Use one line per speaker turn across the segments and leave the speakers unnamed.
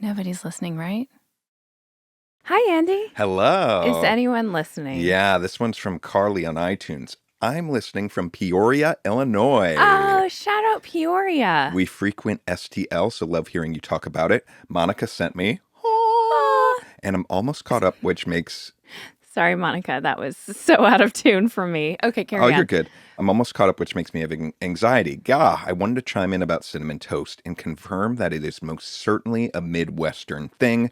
Nobody's listening, right? Hi, Andy.
Hello.
Is anyone listening?
Yeah, this one's from Carly on iTunes. I'm listening from Peoria, Illinois.
Oh, shout out Peoria.
We frequent STL, so love hearing you talk about it. Monica sent me. And I'm almost caught up, which makes...
Sorry, Monica. That was so out of tune for me. Okay, carry on.
Oh, you're good. I'm almost caught up, which makes me have anxiety. Gah, I wanted to chime in about cinnamon toast and confirm that it is most certainly a Midwestern thing.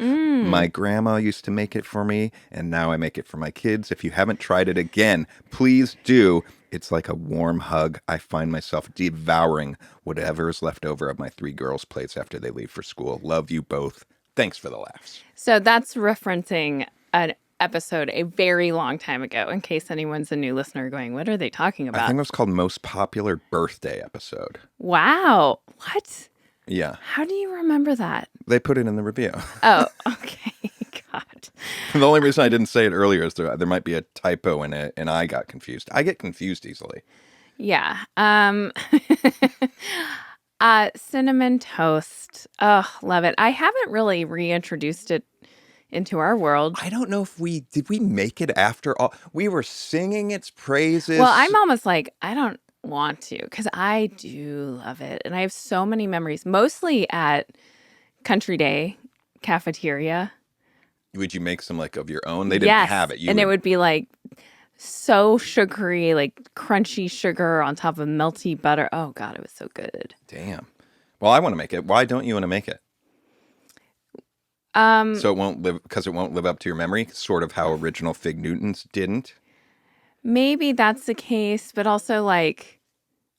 My grandma used to make it for me, and now I make it for my kids. If you haven't tried it again, please do. It's like a warm hug. I find myself devouring whatever is left over of my 3 girls' plates after they leave for school. Love you both. Thanks for the laughs.
So that's referencing an episode a very long time ago, in case anyone's a new listener going, what are they talking about?
I think it was called Most Popular Birthday Episode.
Wow. What?
Yeah.
How do you remember that?
They put it in the review.
Oh, okay. God.
The only reason I didn't say it earlier is there might be a typo in it, and I got confused. I get confused easily.
Yeah. Cinnamon toast. Oh, love it. I haven't really reintroduced it into our world.
I don't know if did we make it after all? We were singing its praises.
Well, I'm almost like, I don't want to, because I do love it. And I have so many memories, mostly at Country Day cafeteria.
Would you make some like of your own? They didn't have it.
It would be like so sugary, like crunchy sugar on top of melty butter. Oh God, it was so good.
Damn. Well, I want to make it. Why don't you want to make it? So it won't live up to your memory, sort of how original Fig Newtons didn't.
Maybe that's the case, but also like,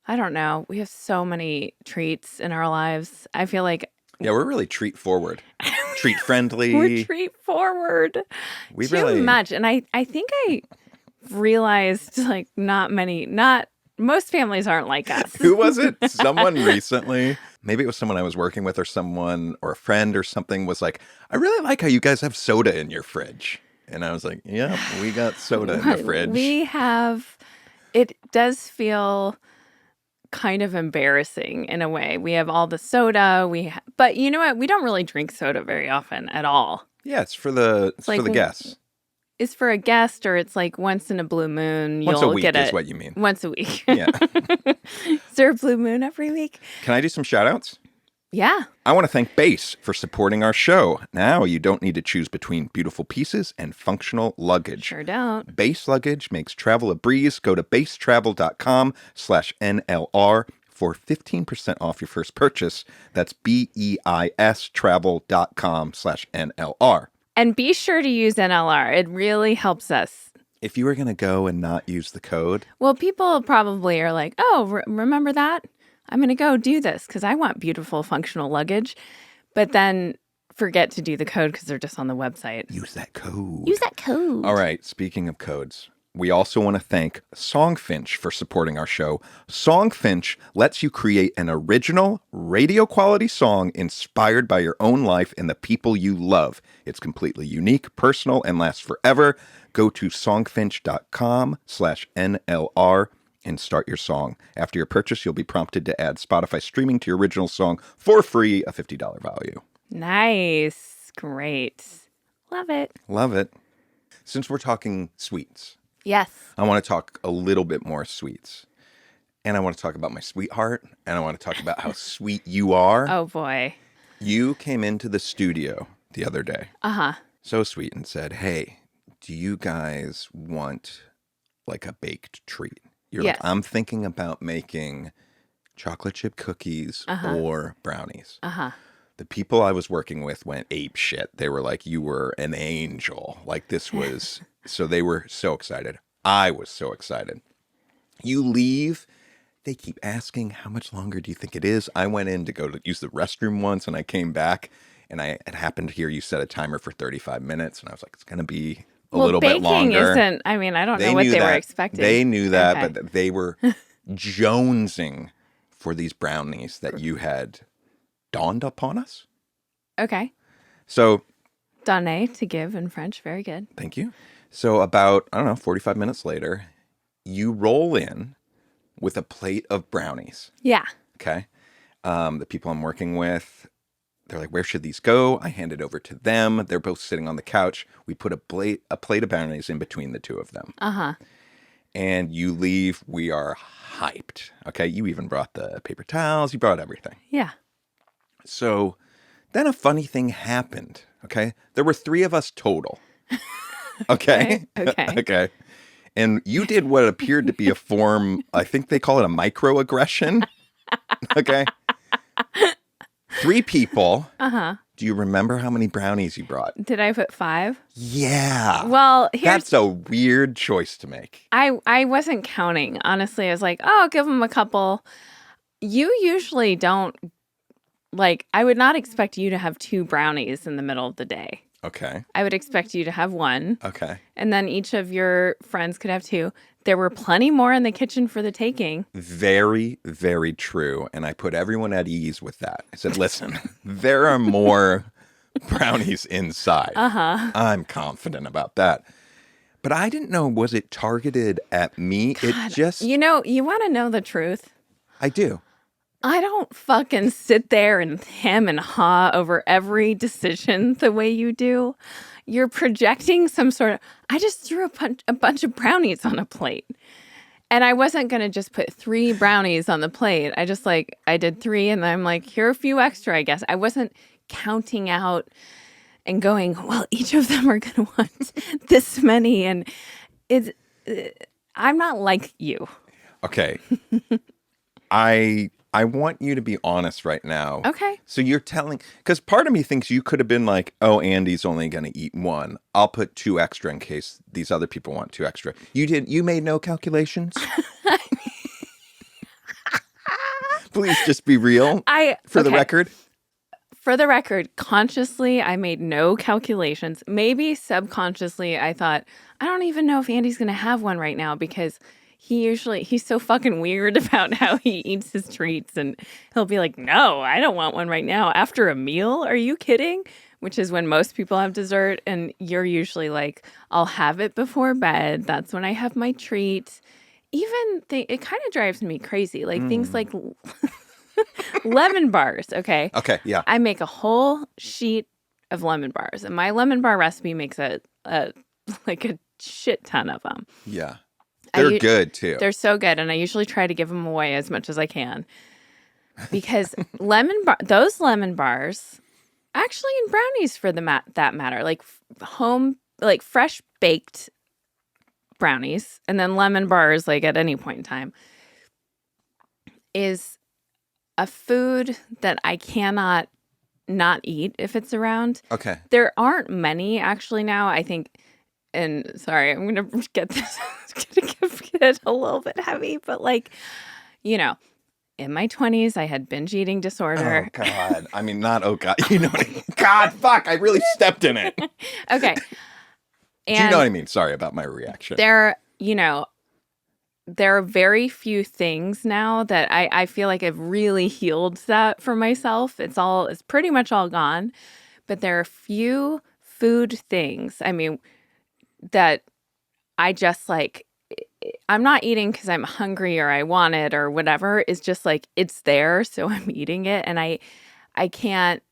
I don't know. We have so many treats in our lives. I feel like
we're really treat forward, treat friendly.
We're treat forward. Too much, and I think I realized like most families aren't like us.
Who was it? Someone recently. Maybe it was someone I was working with or someone or a friend or something was like, I really like how you guys have soda in your fridge. And I was like, yeah, we got soda in the fridge.
We have, it does feel kind of embarrassing in a way. We have all the soda. But you know what? We don't really drink soda very often at all.
Yeah, it's for the guests.
It's for a guest, or it's like once in a blue moon.
Once a week
get
is what you mean.
Once a week.
Yeah.
Is there a blue moon every week?
Can I do some shout outs?
Yeah.
I want to thank Beis for supporting our show. Now you don't need to choose between beautiful pieces and functional luggage.
Sure don't.
Beis luggage makes travel a breeze. Go to beistravel.com/NLR for 15% off your first purchase. That's BEIS travel.com/NLR.
And be sure to use NLR. It really helps us.
If you were going to go and not use the code.
Well, people probably are like, oh, remember that? I'm going to go do this because I want beautiful functional luggage. But then forget to do the code because they're just on the website.
Use that code.
Use that code.
All right. Speaking of codes, we also want to thank Songfinch for supporting our show. Songfinch lets you create an original radio quality song inspired by your own life and the people you love. It's completely unique, personal, and lasts forever. Go to songfinch.com/NLR and start your song. After your purchase, you'll be prompted to add Spotify streaming to your original song for free, a $50 value.
Nice. Great. Love it.
Love it. Since we're talking sweets.
Yes.
I want to talk a little bit more sweets. And I want to talk about my sweetheart. And I want to talk about how sweet you are.
Oh, boy.
You came into the studio the other day.
Uh-huh.
So sweet and said, hey, do you guys want like a baked treat? You're
yes.
like, I'm thinking about making chocolate chip cookies or brownies.
Uh-huh.
The people I was working with went ape shit. They were like, you were an angel. Like this was, so they were so excited. I was so excited. You leave. They keep asking, how much longer do you think it is? I went in to go to use the restroom once and I came back and it happened to hear you set a timer for 35 minutes. And I was like, it's going to be a little bit longer.
Isn't, I mean, I don't know what they were expecting.
They knew that, but they were jonesing for these brownies that you had dawned upon us.
Okay.
So
Donner, to give in French. Very good.
Thank you. So about, I don't know, 45 minutes later, you roll in with a plate of brownies.
Yeah.
Okay. The people I'm working with, they're like, where should these go? I hand it over to them. They're both sitting on the couch. We put a plate of brownies in between the two of them.
Uh-huh.
And you leave. We are hyped. Okay. You even brought the paper towels. You brought everything.
Yeah.
So then a funny thing happened. Okay. There were 3 of us total. Okay.
Okay.
Okay. And you did what appeared to be a form, I think they call it a microaggression. Okay. 3 people.
Uh-huh.
Do you remember how many brownies you brought?
Did I put 5?
Yeah.
Well,
That's a weird choice to make.
I wasn't counting. Honestly, I was like, oh, I'll give them a couple. You usually don't, like, I would not expect you to have 2 brownies in the middle of the day.
Okay.
I would expect you to have 1.
Okay.
And then each of your friends could have 2. There were plenty more in the kitchen for the taking.
Very, very true. And I put everyone at ease with that. I said, listen, there are more brownies inside.
Uh-huh.
I'm confident about that. But I didn't know, was it targeted at me?
God,
It just,
you know, you want to know the truth?
I do.
I don't fucking sit there and hem and haw over every decision the way you do. You're projecting some sort of, I just threw a bunch of brownies on a plate. And I wasn't going to just put 3 brownies on the plate. I did 3 and then I'm like, here are a few extra, I guess. I wasn't counting out and going, well, each of them are going to want this many. And I'm not like you.
Okay. I want you to be honest right now.
Okay.
So you're telling, because part of me thinks you could have been like, oh, Andy's only going to eat 1. I'll put 2 extra in case these other people want 2 extra. You made no calculations? Please just be real for the record.
For the record, consciously, I made no calculations. Maybe subconsciously, I thought, I don't even know if Andy's going to have one right now because he's so fucking weird about how he eats his treats. And he'll be like, no, I don't want one right now. After a meal? Are you kidding? Which is when most people have dessert. And you're usually like, I'll have it before bed. That's when I have my treat. It kind of drives me crazy. Like things like lemon bars. Okay.
Okay. Yeah.
I make a whole sheet of lemon bars. And my lemon bar recipe makes a shit ton of them.
Yeah. They're good too.
They're so good, and I usually try to give them away as much as I can because those lemon bars, actually, in brownies for that matter, like fresh baked brownies, and then lemon bars, like at any point in time, is a food that I cannot not eat if it's around.
Okay.
There aren't many actually now. I think. And sorry, I'm going to get this, it's going to get a little bit heavy, but in my 20s, I had binge eating disorder.
Oh, God. I mean, not, oh, God. You know what I mean? God, fuck, I really stepped in it.
Okay.
Do you know what I mean? Sorry about my reaction.
There are very few things now that I feel like I've really healed that for myself. It's pretty much all gone, but there are few food things. I mean, that I just like, I'm not eating because I'm hungry or I want it or whatever. It's just like, it's there, so I'm eating it. And I can't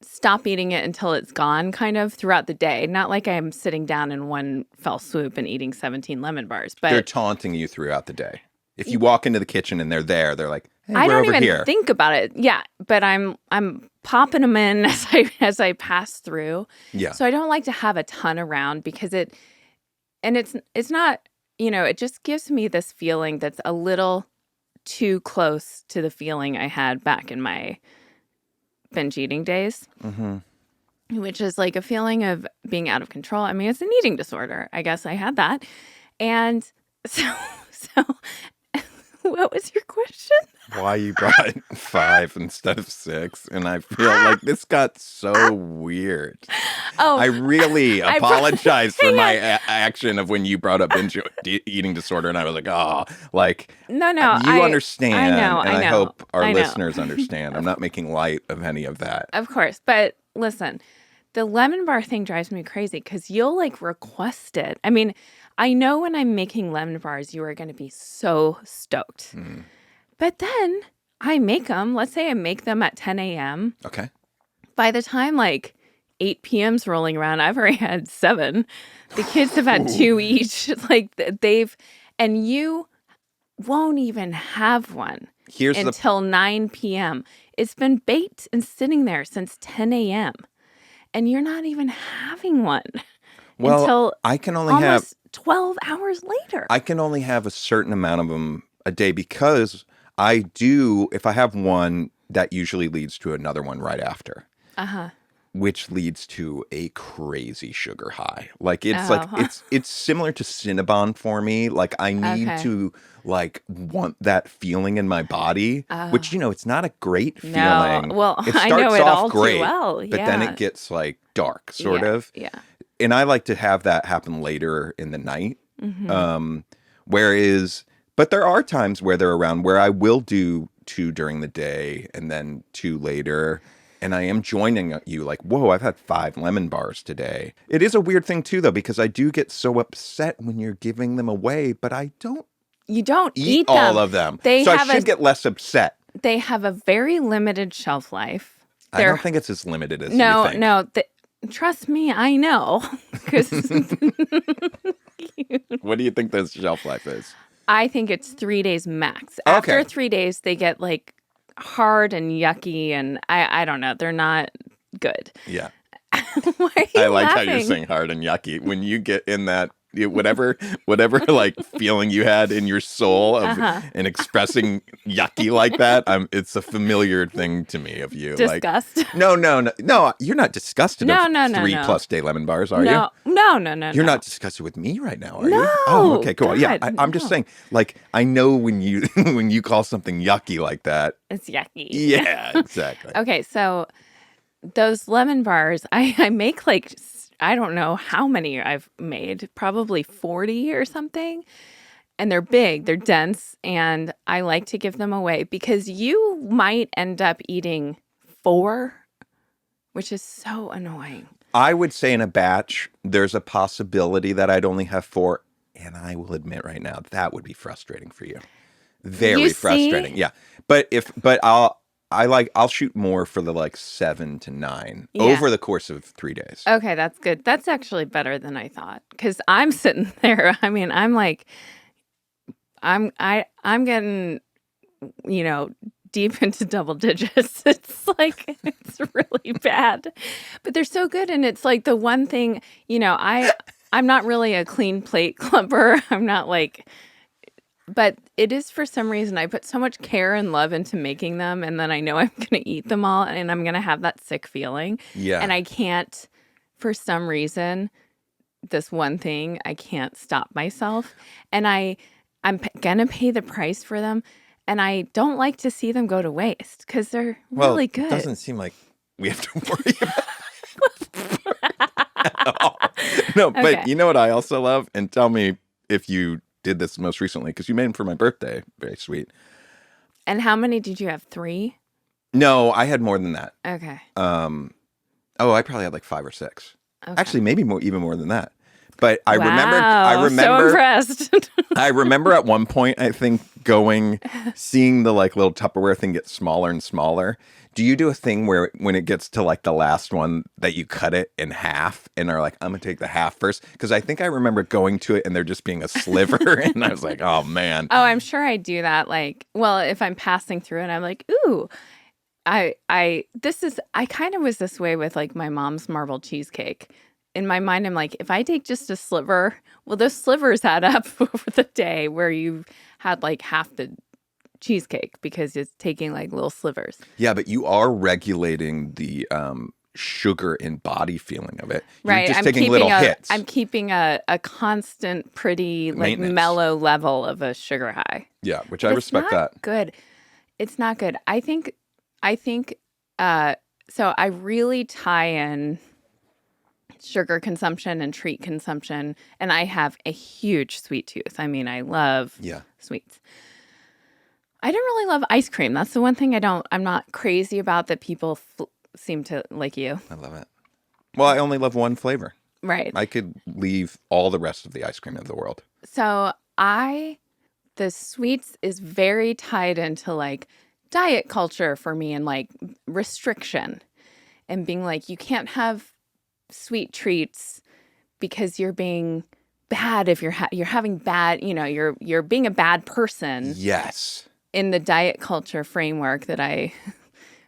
stop eating it until it's gone kind of throughout the day. Not like I'm sitting down in one fell swoop and eating 17 lemon bars. But
they're taunting you throughout the day. If you walk into the kitchen and they're there, they're like, hey,
I
we're
don't
over
even
here.
think about it. Yeah, but I'm popping them in as I pass through.
Yeah.
So I don't like to have a ton around because it's not, it just gives me this feeling that's a little too close to the feeling I had back in my binge eating days, which is like a feeling of being out of control. I mean, it's an eating disorder. I guess I had that. And so what was your question?
Why you brought 5 instead of 6, and I feel like this got so weird.
Oh,
I really apologize for my action of when you brought up binge eating disorder, and I was like, oh, like,
no,
you understand,
I know,
and I
know,
hope our
I know.
listeners understand. I'm not making light of any of that.
Of course, but listen, the lemon bar thing drives me crazy because you'll like request it. I mean, I know when I'm making lemon bars, you are going to be so stoked. But then I make them. Let's say I make them at 10 a.m.
Okay.
By the time like 8 p.m.'s rolling around, I've already had 7. The kids have had 2 each. Like and you won't even have one until 9 p.m. It's been baked and sitting there since 10 a.m. And you're not even having one until
I can only
almost 12 hours later.
I can only have a certain amount of them a day because if I have one, that usually leads to another one right after. Which leads to a crazy sugar high. Like it's similar to Cinnabon for me. Like I need to like want that feeling in my body, which it's not a great feeling.
No. Well,
it
I
starts
know it
off
all
great,
too well.
but then it gets like dark, sort of.
Yeah.
And I like to have that happen later in the night. But there are times where they're around where I will do 2 during the day and then 2 later. And I am joining you like, whoa, I've had 5 lemon bars today. It is a weird thing too, though, because I do get so upset when you're giving them away, but
you don't eat
all of them. So I should get less upset.
They have a very limited shelf life.
I don't think it's as limited as you think.
No. Trust me, I know.
What do you think the shelf life is?
I think it's 3 days max. After 3 days, they get like hard and yucky, and I don't know. They're not good.
Yeah.
Why are you
I like
laughing?
how you're saying hard and yucky. When you get in that, whatever like feeling you had in your soul of and expressing yucky like that, it's a familiar thing to me of you.
Disgust?
Like, no, you're not disgusted of 3+ day lemon bars, are you?
No.
You're not disgusted with me right now, are
No.
you? Oh, okay, cool.
God,
Yeah, I'm just saying, like, I know when you when you call something yucky like that.
It's yucky.
Yeah, exactly.
Okay, so those lemon bars, I make like, I don't know how many I've made, probably 40 or something. And they're big, they're dense, and I like to give them away because you might end up eating 4, which is so annoying.
I would say in a batch, there's a possibility that I'd only have 4. And I will admit right now, that would be frustrating for you. Very frustrating. Yeah. But I'll shoot more for the like 7 to 9 over the course of 3 days.
Okay, that's good. That's actually better than I thought. Because I'm sitting there, I mean, I'm like, I'm getting, deep into double digits. It's like, it's really bad. But they're so good. And it's like the one thing, I'm not really a clean plate clumper. I'm not like, but it is for some reason I put so much care and love into making them, and then I know I'm going to eat them all and I'm going to have that sick feeling.
Yeah.
And I can't, for some reason, this one thing, I can't stop myself. And I'm going to pay the price for them. And I don't like to see them go to waste because they're really good.
It doesn't seem like we have to worry about at all. No, but you know what I also love? And tell me if you did this most recently, because you made them for my birthday. Very sweet.
And how many did you have? 3?
No, I had more than that.
Okay.
I probably had like 5 or 6.
Okay.
Actually, maybe even more than that. But I
Wow,
remember
so impressed.
I remember at one point, I think, seeing the like little Tupperware thing get smaller and smaller. Do you do a thing where when it gets to like the last one that you cut it in half and are like, I'm going to take the half first? Because I think I remember going to it and there just being a sliver. And I was like, oh, man.
Oh, I'm sure I do that. Like, well, if I'm passing through and I'm like, ooh, I kind of was this way with like my mom's marble cheesecake. In my mind, I'm like, if I take just a sliver, well, those slivers add up over the day where you've had like half the cheesecake because it's taking like little slivers.
Yeah, but you are regulating the sugar and body feeling of it. You're
right.
just taking little hits.
I'm keeping a constant, pretty like mellow level of a sugar high.
Yeah, which I respect that.
Good. It's not good. I think so I really tie in sugar consumption and treat consumption, and I have a huge sweet tooth. I mean, I love sweets. I don't really love ice cream. That's the one thing I'm not crazy about that people seem to like you.
I love it. Well, I only love one flavor.
Right.
I could leave all the rest of the ice cream of the world.
So the sweets is very tied into like diet culture for me and like restriction and being like, you can't have sweet treats because you're being bad if you're having bad, you're being a bad person
Yes.
in the diet culture framework that I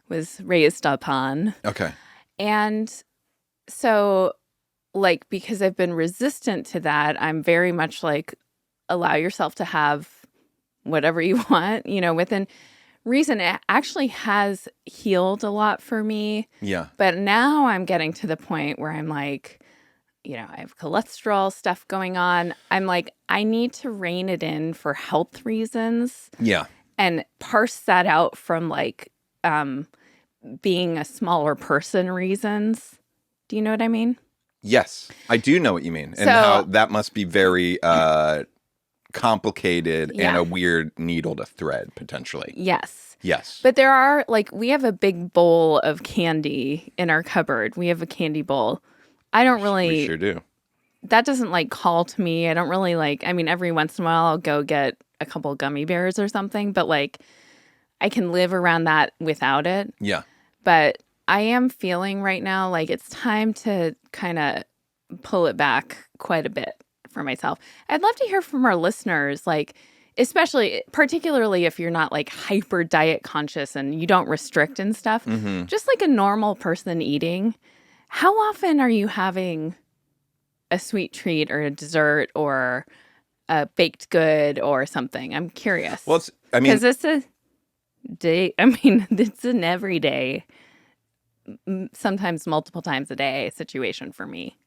was raised upon.
Okay.
And so like because I've been resistant to that, I'm very much like allow yourself to have whatever you want, within reason. It actually has healed a lot for me.
Yeah.
But now I'm getting to the point where I'm like, I have cholesterol stuff going on. I'm like, I need to rein it in for health reasons
Yeah.
and parse that out from like being a smaller person reasons. Do you know what I mean?
Yes, I do know what you mean. And
So-
how that must be very complicated and
Yeah.
a weird needle to thread, potentially.
Yes.
Yes.
But there are, like, we have a big bowl of candy in our cupboard. We have a candy bowl. I don't really,
We sure do.
that doesn't, like, call to me. I don't really, like, I mean, every once in a while I'll go get a couple gummy bears or something. But, like, I can live around that without it.
Yeah.
But I am feeling right now like it's time to kind of pull it back quite a bit for myself. I'd love to hear from our listeners, like, especially, particularly if you're not like hyper diet conscious and you don't restrict and stuff, just like a normal person eating. How often are you having a sweet treat or a dessert or a baked good or something? I'm curious.
Well, I mean,
Because it's a day, I mean, it's an everyday, sometimes multiple times a day situation for me.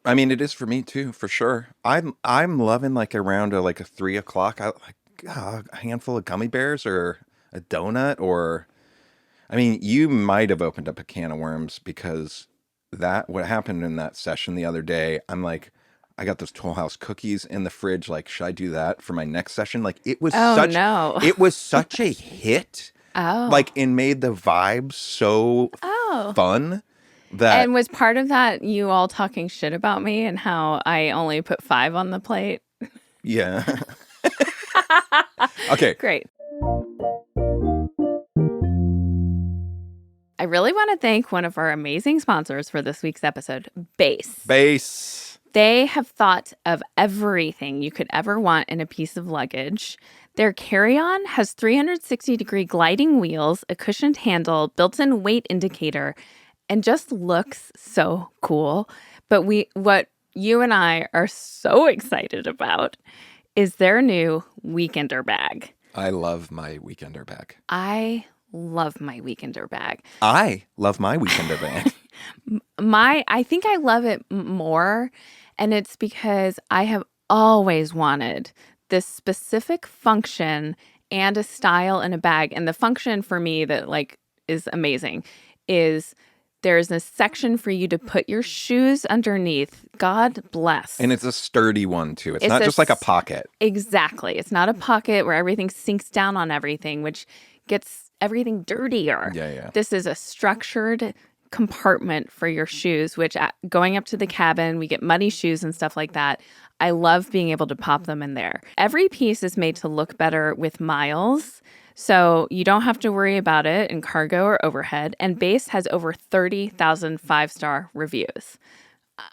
it is for me too, for sure. I'm loving like around like a 3 o'clock. I like a handful of gummy bears or a donut, or you might have opened up a can of worms because what happened in that session the other day. I'm like, I got those Toll House cookies in the fridge. Like, should I do that for my next session? Like, it was
no.
it was such a hit.
Oh.
Like, it made the vibes so fun that.
And was part of that you all talking shit about me and how I only put 5 on the plate?
Yeah. Okay.
Great. I really want to thank one of our amazing sponsors for this week's episode, Beis.
Beis.
They have thought of everything you could ever want in a piece of luggage. Their carry-on has 360-degree gliding wheels, a cushioned handle, built-in weight indicator, and just looks so cool. But what you and I are so excited about is their new Weekender bag.
I love my Weekender bag.
I love my Weekender bag.
I love my Weekender bag.
I think I love it more, and it's because I have always wanted this specific function and a style in a bag. And the function for me that like is amazing is there's a section for you to put your shoes underneath. God bless.
And it's a sturdy one too. It's
It's
not
a
just like a pocket.
Exactly. It's not a pocket where everything sinks down on everything, which gets everything dirtier.
Yeah.
This is a structured compartment for your shoes, which going up to the cabin, we get muddy shoes and stuff like that. I love being able to pop them in there. Every piece is made to look better with miles, so you don't have to worry about it in cargo or overhead. And Beis has over 30,000 5-star reviews,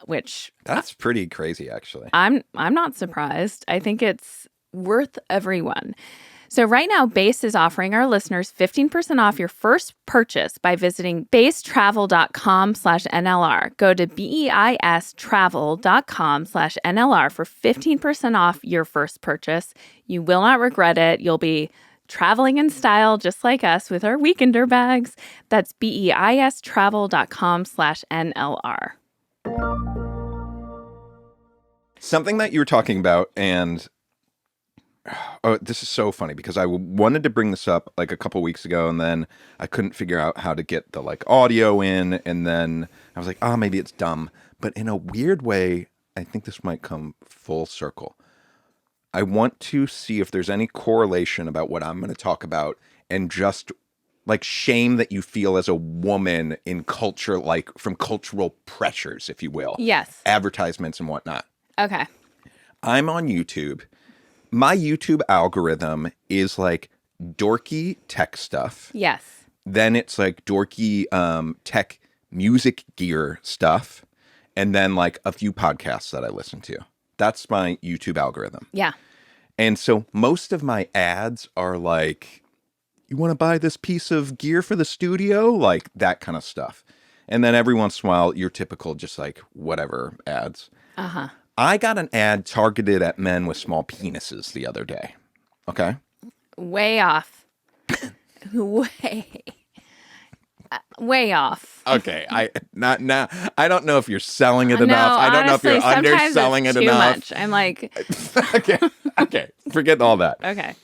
which
That's pretty crazy, actually.
I'm not surprised. I think it's worth everyone. So right now, Beis is offering our listeners 15% off your first purchase by visiting beistravel.com/NLR. Go to BEIStravel.com/NLR for 15% off your first purchase. You will not regret it. You'll be traveling in style just like us with our Weekender bags. That's BEIStravel.com/NLR.
Something that you were talking about, and this is so funny because I wanted to bring this up like a couple weeks ago, and then I couldn't figure out how to get the like audio in, and then I was like, maybe it's dumb. But in a weird way, I think this might come full circle. I want to see if there's any correlation about what I'm going to talk about and just like shame that you feel as a woman in culture, like from cultural pressures, if you will.
Yes.
Advertisements and whatnot.
Okay.
I'm on YouTube. My YouTube algorithm is like dorky tech stuff.
Yes.
Then it's like dorky tech music gear stuff. And then like a few podcasts that I listen to. That's my YouTube algorithm.
Yeah.
And so most of my ads are like, you want to buy this piece of gear for the studio? Like that kind of stuff. And then every once in a while, your typical just like whatever ads.
Uh-huh.
I got an ad targeted at men with small penises the other day. Okay?
Way off. Way off.
Okay. I don't know if you're selling it enough.
No,
I don't
honestly,
know if you're underselling
it's
it
too
enough.
much. I'm like,
Okay. Forget all that.
okay.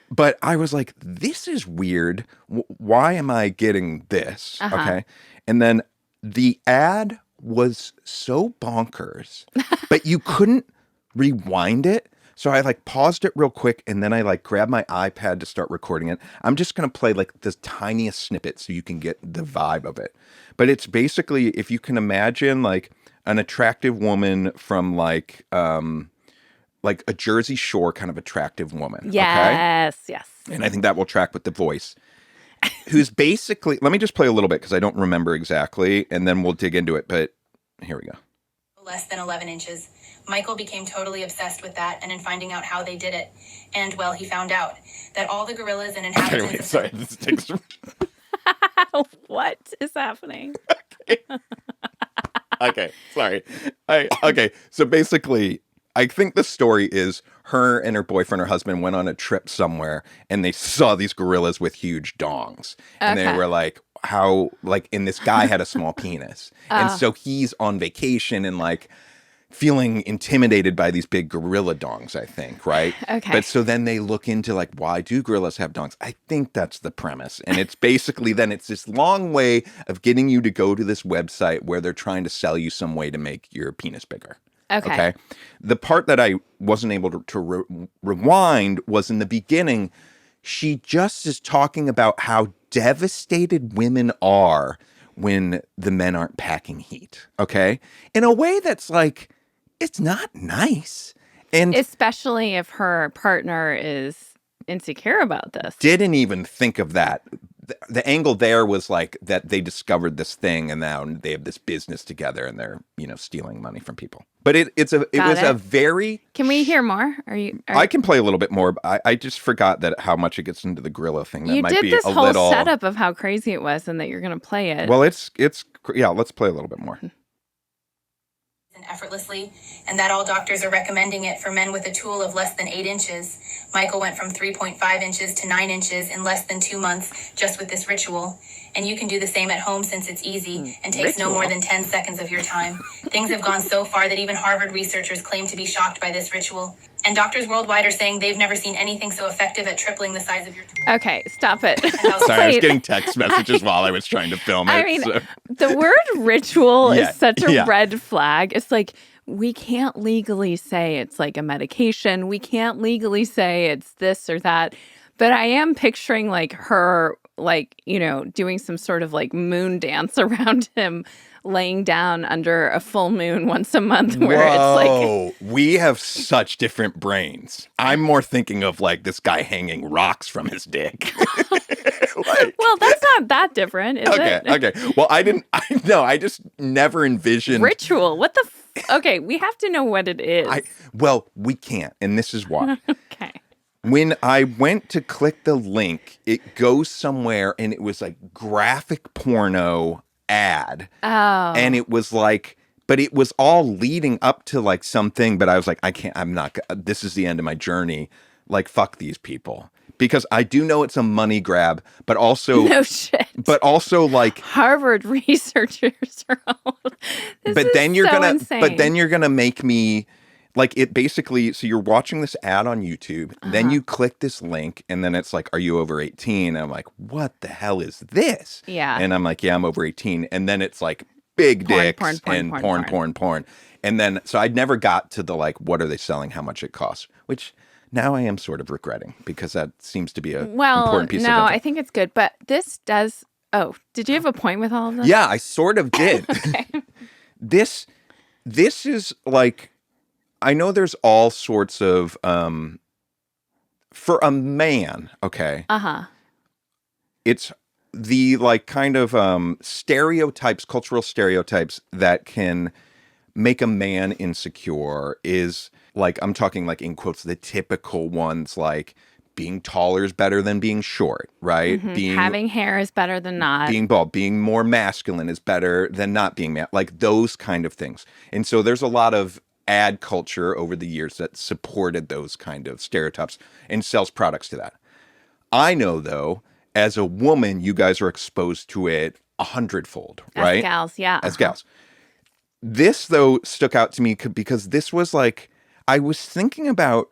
But I was like, this is weird. Why am I getting this?
Uh-huh.
Okay. And then the ad was so bonkers, but you couldn't rewind it. So I like paused it real quick and then I like grabbed my iPad to start recording it. I'm just going to play like the tiniest snippet so you can get the vibe of it. But it's basically, if you can imagine like an attractive woman from like a Jersey Shore kind of attractive woman.
Yes,
okay?
yes.
And I think that will track with the voice. Who's basically, let me just play a little bit because I don't remember exactly, and then we'll dig into it. But here we go.
Less than 11 inches. Michael became totally obsessed with that and in finding out how they did it. And, well, he found out that all the gorillas and inhabitants...
Okay, wait, sorry. This takes...
What is happening?
Okay, sorry. Okay, so basically... I think the story is her and her boyfriend or husband went on a trip somewhere and they saw these gorillas with huge dongs. And they were like, how, like, and this guy had a small penis. And so he's on vacation and like feeling intimidated by these big gorilla dongs, I think, right?
Okay.
But so then they look into like, why do gorillas have dongs? I think that's the premise. And it's basically then it's this long way of getting you to go to this website where they're trying to sell you some way to make your penis bigger. Okay. The part that I wasn't able to rewind was in the beginning. She just is talking about how devastated women are when the men aren't packing heat. Okay. In a way that's like, it's not nice. And
especially if her partner is insecure about this.
Didn't even think of that. The angle there was like that they discovered this thing and now they have this business together and they're, stealing money from people. But it was a very...
Can we hear more?
I can play a little bit more. I just forgot that how much it gets into the gorilla thing. That
you
might
did
be
this
a
whole
little...
setup of how crazy it was and that you're going to play it.
Well, let's play a little bit more.
And effortlessly, and that all doctors are recommending it for men with a tool of less than 8 inches. Michael went from 3.5 inches to 9 inches in less than 2 months just with this ritual. And you can do the same at home since it's easy and takes no more than 10 seconds of your time. Things have gone so far that even Harvard researchers claim to be shocked by this ritual. And doctors worldwide are saying they've never seen anything so effective at tripling the size of your tool.
Okay, stop it.
Sorry, I was getting text messages while I was trying to film it.
I mean, the word ritual is such a red flag. It's like, we can't legally say it's like a medication. We can't legally say it's this or that. But I am picturing like her, like, doing some sort of like moon dance around him, laying down under a full moon once a month where it's like...
we have such different brains. I'm more thinking of like this guy hanging rocks from his dick.
Well, that's not that different, is it?
Okay. Well, I just never envisioned...
Ritual. What the... Okay, we have to know what it is.
Well, we can't, and this is why.
Okay.
When I went to click the link, it goes somewhere, and it was like graphic porno ad.
Oh.
And it was like, but it was all leading up to like something, but I was like, this is the end of my journey. Like, fuck these people. Because I do know it's a money grab, but also...
No shit.
But also like...
Harvard researchers are all...
But then you're gonna make me... Like, it basically, so you're watching this ad on YouTube, then you click this link, and then it's like, are you over 18? And I'm like, what the hell is this?
Yeah.
And I'm like, yeah, I'm over 18. And then it's like big dicks and porn. And then, so I never got to the like, what are they selling? How much it costs? Which Now I am sort of regretting because that seems to be a
Well,
important piece of
no,
info.
I think it's good. But this does. Oh, did you have a point with all of this?
Yeah, I sort of did.
Okay.
This is like, I know there's all sorts of for a man, okay.
Uh-huh.
It's the like kind of stereotypes, cultural stereotypes that can make a man insecure is like, I'm talking like in quotes, the typical ones like being taller is better than being short, right?
Having hair is better than not.
Being bald, being more masculine is better than not being like those kind of things. And so there's a lot of ad culture over the years that supported those kind of stereotypes and sells products to that. I know though, as a woman, you guys are exposed to it 100-fold, right?
As gals, yeah.
As gals. This though stuck out to me because this was like, I was thinking about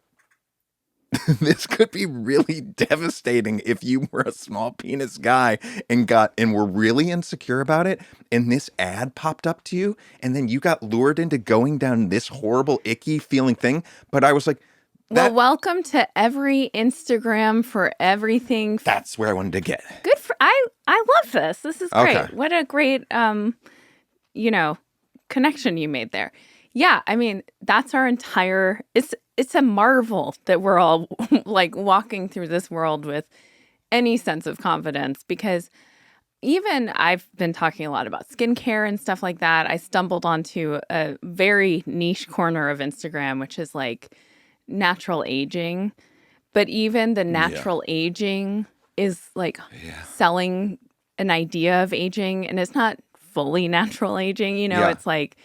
this could be really devastating if you were a small penis guy and were really insecure about it, and this ad popped up to you, and then you got lured into going down this horrible, icky feeling thing. But I was like,
Well, welcome to every Instagram for everything.
That's where I wanted to get.
Good for I love this. This is great.
Okay.
What a great connection you made there. Yeah, I mean, that's our entire it's a marvel that we're all like walking through this world with any sense of confidence, because even I've been talking a lot about skincare and stuff like that. I stumbled onto a very niche corner of Instagram, which is like natural aging. But even the natural aging is like selling an idea of aging, and it's not fully natural aging, it's like,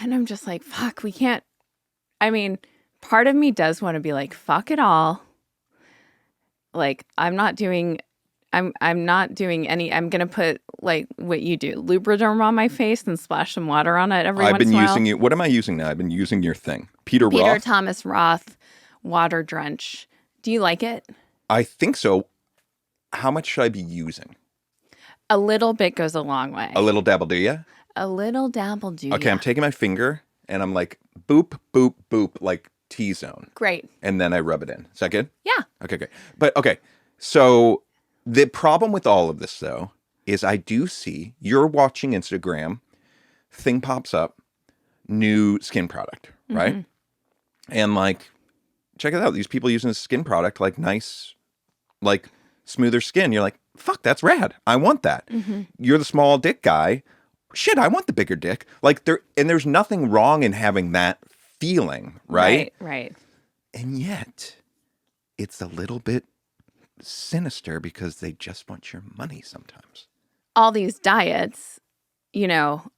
and I'm just like, fuck, we can't. I mean, part of me does want to be like, fuck it all. Like, I'm not doing any, I'm going to put like what you do, Lubriderm on my face and splash some water on it every
I've
once
been
in a while.
using it. What am I using now? I've been using your thing. Peter Roth?
Thomas Roth water drench. Do you like it?
I think so. How much should I be using?
A little bit goes a long way.
A little dabble, do ya?
A little dabble, do ya?
Okay, I'm taking my finger and I'm like, boop, boop, boop, like T-zone.
Great.
And then I rub it in. Is that good?
Yeah.
Okay, great. But okay, so the problem with all of this, though, is I do see you're watching Instagram, thing pops up, new skin product, right? And like, check it out. These people using this skin product, like nice, like smoother skin. You're like, fuck, that's rad. I want that. You're the small dick guy. Shit, I want the bigger dick. Like there's nothing wrong in having that feeling, right?
Right.
And yet, it's a little bit sinister because they just want your money sometimes.
All these diets,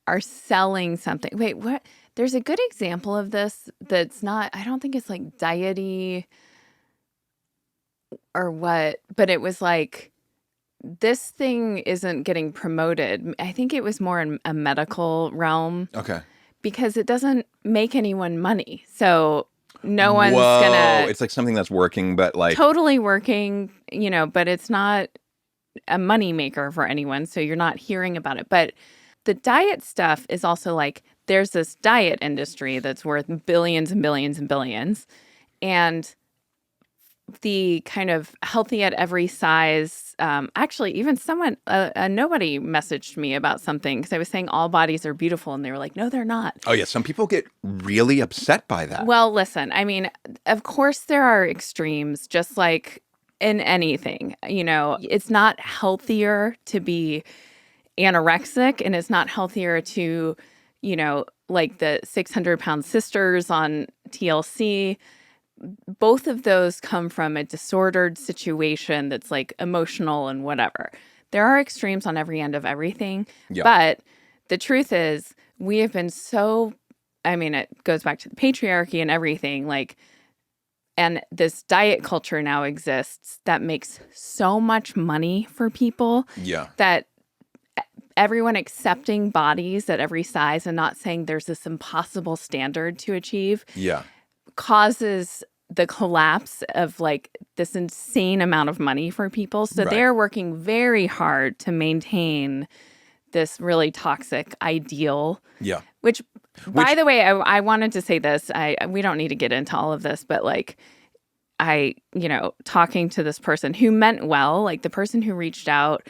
are selling something. Wait, what? There's a good example of this that's not, I don't think it's like diety or what, but it was like, this thing isn't getting promoted. I think it was more in a medical realm.
Okay.
Because it doesn't make anyone money. So no one's gonna.
It's like something that's working, but like
totally working, but it's not a money maker for anyone. So you're not hearing about it. But the diet stuff is also like, there's this diet industry that's worth billions and billions and billions. And the kind of healthy at every size, actually, even someone, nobody messaged me about something because I was saying all bodies are beautiful, and they were like, no, they're not.
Oh, yeah. Some people get really upset by that.
Well, listen, I mean, of course there are extremes, just like in anything. It's not healthier to be anorexic, and it's not healthier to, like the 600-pound sisters on TLC. Both of those come from a disordered situation that's like emotional and whatever. There are extremes on every end of everything. Yeah. But the truth is, we have been it goes back to the patriarchy and everything, like, and this diet culture now exists that makes so much money for people.
Yeah.
That everyone accepting bodies at every size and not saying there's this impossible standard to achieve.
Yeah.
Causes the collapse of like this insane amount of money for people. So they're working very hard to maintain this really toxic ideal.
Yeah.
Which By the way, I wanted to say this. We don't need to get into all of this, but like, talking to this person who meant well, like the person who reached out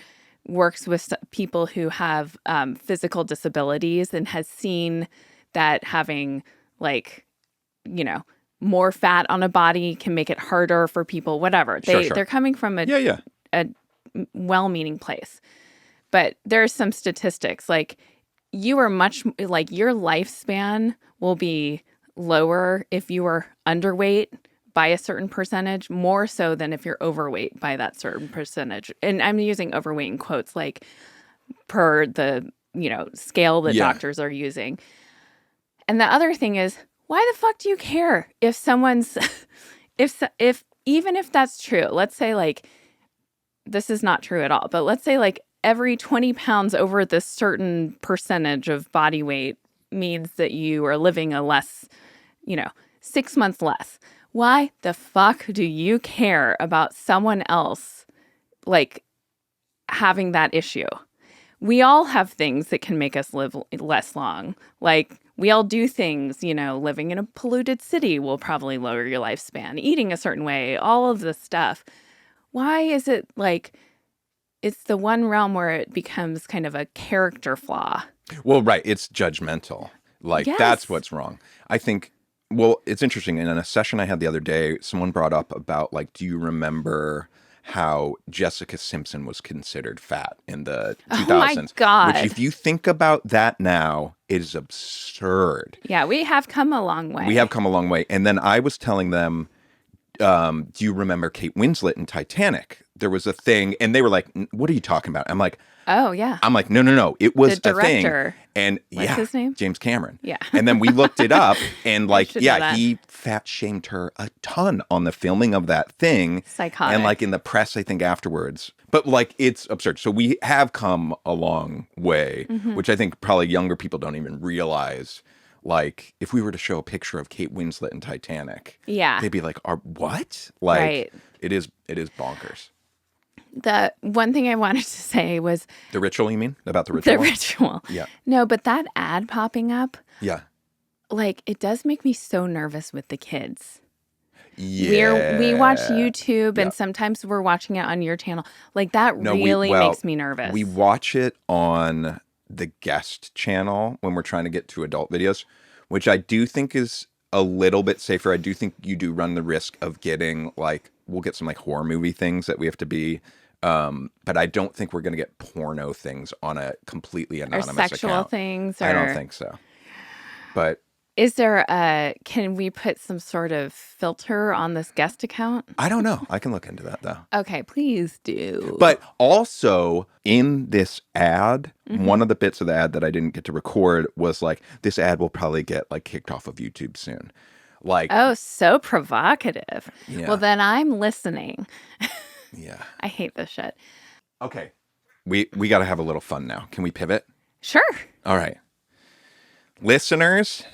works with people who have physical disabilities and has seen that having like, more fat on a body can make it harder for people, whatever. They're coming from a well-meaning place. But there's some statistics like you are much like your lifespan will be lower if you are underweight by a certain percentage, more so than if you're overweight by that certain percentage. And I'm using overweight in quotes, like per the, scale that doctors are using. And the other thing is, why the fuck do you care if someone's, if even if that's true, let's say like, this is not true at all, but let's say like every 20 pounds over this certain percentage of body weight means that you are living a less, 6 months less. Why the fuck do you care about someone else, like, having that issue? We all have things that can make us live less long. Like, we all do things, living in a polluted city will probably lower your lifespan. Eating a certain way, all of this stuff. Why is it like it's the one realm where it becomes kind of a character flaw?
Well, right. It's judgmental. Like, that's what's wrong. I think, well, it's interesting. In a session I had the other day, someone brought up about, like, do you remember how Jessica Simpson was considered fat in the 2000s?
Oh, my God.
Which, if you think about that now, it is absurd.
Yeah, we have come a long way.
We have come a long way. And then I was telling them, do you remember Kate Winslet in Titanic? There was a thing, and they were like, what are you talking about? I'm like,
oh, yeah.
I'm like, no. It was
the
a thing.
director.
And
What's his name?
James Cameron.
Yeah.
And then we looked it up, and like,
know
he fat shamed her a ton on the filming of that thing.
Psychotic.
And like in the press, I think afterwards. But like, it's absurd. So we have come a long way, which I think probably younger people don't even realize. Like, if we were to show a picture of Kate Winslet in Titanic, they'd be like, what? Like,
right.
it is bonkers.
The one thing I wanted to say was...
The ritual, you mean? About the ritual?
The ritual.
Yeah.
No, but that ad popping up,
yeah,
like, it does make me so nervous with the kids.
Yeah.
We watch YouTube, and sometimes we're watching it on your channel. Like, that really makes me nervous.
We watch it on the guest channel when we're trying to get to adult videos, which I do think is a little bit safer. I do think you do run the risk of getting, like, we'll get some like horror movie things that we have to be, but I don't think we're going to get porno things on a completely anonymous account.
Or sexual things.
I don't think so. But
is there can we put some sort of filter on this guest account?
I don't know. I can look into that though.
Okay, please do.
But also in this ad, one of the bits of the ad that I didn't get to record was like, this ad will probably get like kicked off of YouTube soon. Like,
oh, so provocative.
Yeah.
Well, then I'm listening.
Yeah.
I hate this shit.
Okay. We got to have a little fun now. Can we pivot?
Sure.
All right. Listeners,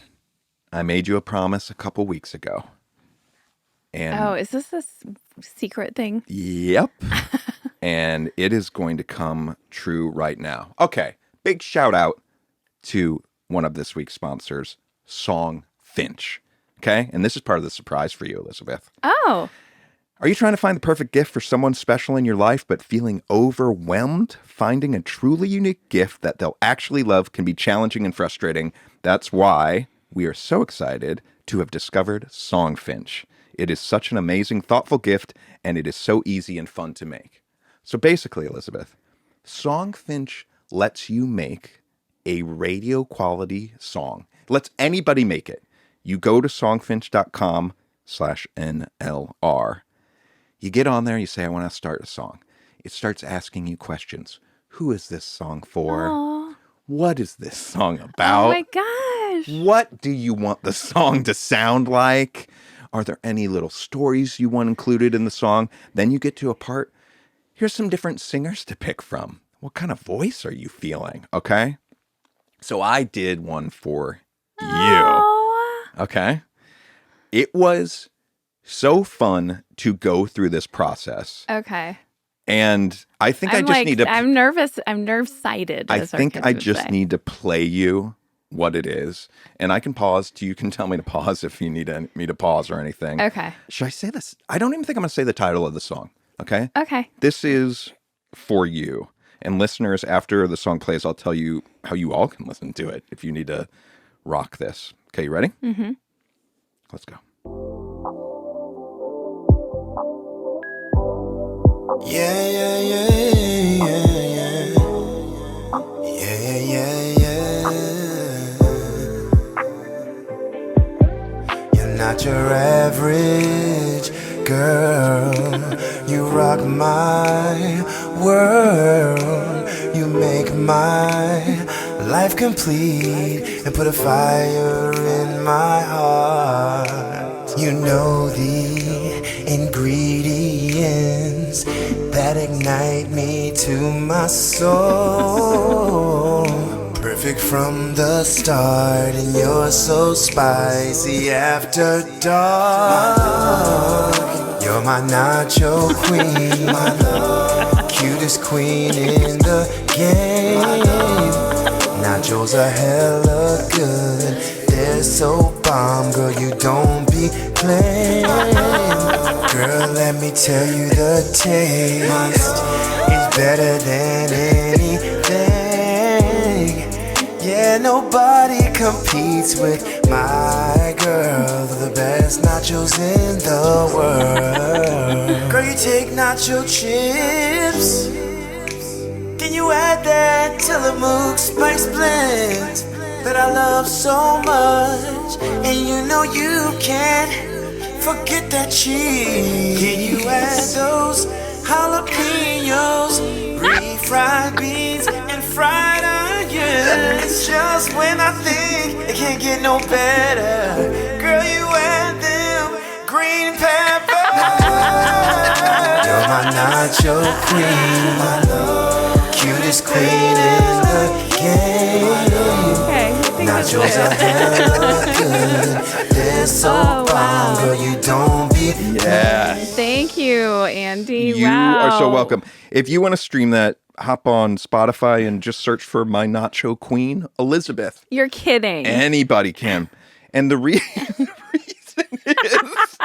I made you a promise a couple weeks ago. And
oh, is this a secret thing?
Yep. And it is going to come true right now. Okay. Big shout out to one of this week's sponsors, Songfinch. Okay? And this is part of the surprise for you, Elizabeth.
Oh.
Are you trying to find the perfect gift for someone special in your life, but feeling overwhelmed? Finding a truly unique gift that they'll actually love can be challenging and frustrating. That's why we are so excited to have discovered Songfinch. It is such an amazing, thoughtful gift, and it is so easy and fun to make. So basically, Elizabeth, Songfinch lets you make a radio quality song. Lets anybody make it. You go to songfinch.com/NLR. You get on there, you say, I want to start a song. It starts asking you questions. Who is this song for?
Aww.
What is this song about?
Oh my gosh.
What do you want the song to sound like? Are there any little stories you want included in the song? Then you get to a part, here's some different singers to pick from. What kind of voice are you feeling? Okay? So I did one for you.
Aww.
Okay? It was so fun to go through this process.
Okay.
And I think I just need to...
I'm nervous. I'm nerve-sighted.
I think I just need to play you what it is, and I can pause. You can tell me to pause if you need me to pause or anything.
Okay.
Should I say this? I don't even think I'm going to say the title of the song. Okay?
Okay.
This is For You. And listeners, after the song plays, I'll tell you how you all can listen to it if you need to rock this. Okay, you ready?
Mm-hmm.
Let's go.
Yeah, yeah, yeah, yeah, yeah. Yeah, yeah, yeah. You're not your average girl. You rock my world. You make my life complete and put a fire in my heart. You know the ingredients that ignite me to my soul. Perfect from the start, and you're so spicy after dark. You're my nacho queen, my cutest queen in the game. Nachos are hella good, they're so bomb, girl, you don't be playing. Girl, let me tell you the taste is better than anything. Yeah, nobody competes with my girl. They're the best nachos in the world. Girl, you take nacho chips, then you add that Tillamook spice blend that I love so much. And you know you can't forget that cheese. Can you add those jalapenos, refried beans, and fried onions? Just when I think it can't get no better, girl, you add them green peppers. You're my nacho queen, my cutest queen in the game.
Okay.
Nachos are hella good, they're so bomb, girl, you don't be.
Yes.
Thank you, Andy.
You
wow.
are so welcome. If you want to stream that, hop on Spotify and just search for My Nacho Queen, Elizabeth.
You're kidding.
Anybody can. And the reason is,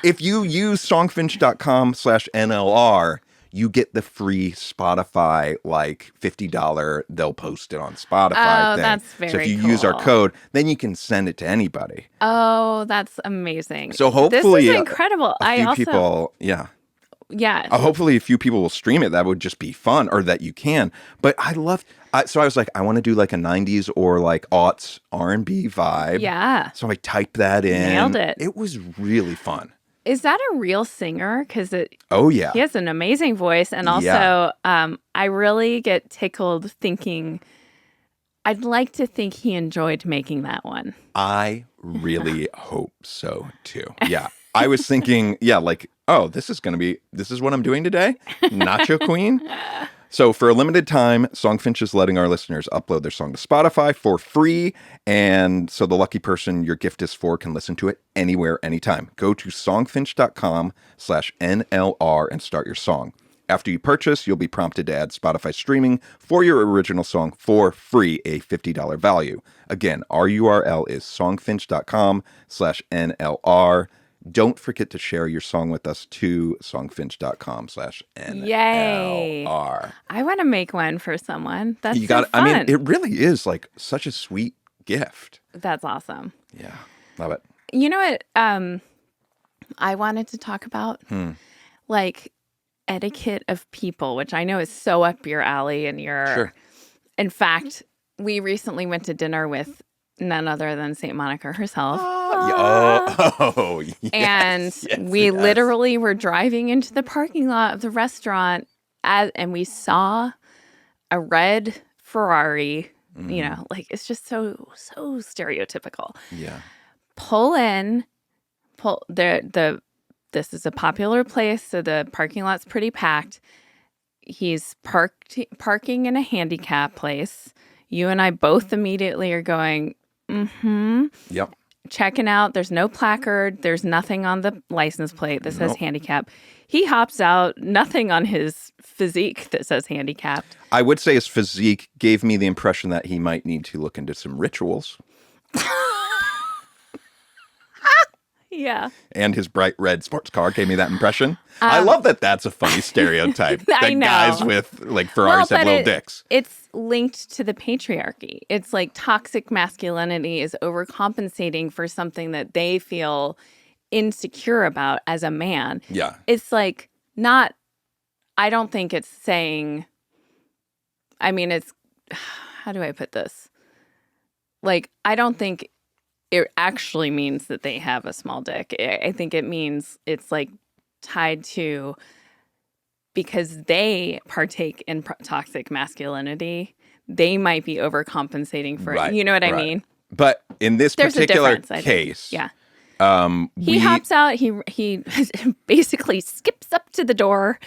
if you use songfinch.com/NLR, you get the free Spotify, like $50, they'll post it on Spotify thing.
That's very
So if you use our
cool.
code, then you can send it to anybody.
Oh, that's amazing.
So hopefully
this is incredible.
a few people, yeah. Hopefully a few people will stream it. That would just be fun, or that you can. But so I was like, I want to do like a 90s or like aughts R&B vibe.
Yeah.
So I typed that in.
Nailed it.
It was really fun.
Is that a real singer? Because
Oh, yeah.
he has an amazing voice. And also, I really get tickled thinking, I'd like to think he enjoyed making that one.
I really hope so, too. Yeah. I was thinking, like, oh, this is what I'm doing today? Nacho Queen? So for a limited time, Songfinch is letting our listeners upload their song to Spotify for free. And so the lucky person your gift is for can listen to it anywhere, anytime. Go to songfinch.com/NLR and start your song. After you purchase, you'll be prompted to add Spotify streaming for your original song for free, a $50 value. Again, our URL is songfinch.com/NLR. Don't forget to share your song with us to songfinch.com/NLR.
Yay. I want to make one for someone. That's
You got.
so fun.
I mean, it really is like such a sweet gift.
That's awesome.
Yeah, love it.
You know what I wanted to talk about? Like etiquette of people, which I know is so up your alley. And
Sure.
In fact, we recently went to dinner with none other than St. Monica herself.
Yes,
And we literally were driving into the parking lot of the restaurant and we saw a red Ferrari. You know, like it's just so stereotypical.
Yeah.
This is a popular place, so the parking lot's pretty packed. He's parking in a handicap place. You and I both immediately are going,
Yep.
checking out. There's no placard. There's nothing on the license plate that says
Nope.
handicap. He hops out, nothing on his physique that says handicapped.
I would say his physique gave me the impression that he might need to look into some rituals.
Yeah.
And his bright red sports car gave me that impression. I love that that's a funny stereotype.
I
that
know.
guys with like Ferraris have little dicks.
It's linked to the patriarchy. It's like toxic masculinity is overcompensating for something that they feel insecure about as a man.
Yeah.
It's like not, I don't think it's saying, I mean, it's, how do I put this? Like, I don't think it actually means that they have a small dick. I think it means it's like tied to because they partake in toxic masculinity, they might be overcompensating for it. You know what I mean?
But in this
There's
particular
a difference,
case,
yeah. He hops out. He basically skips up to the door,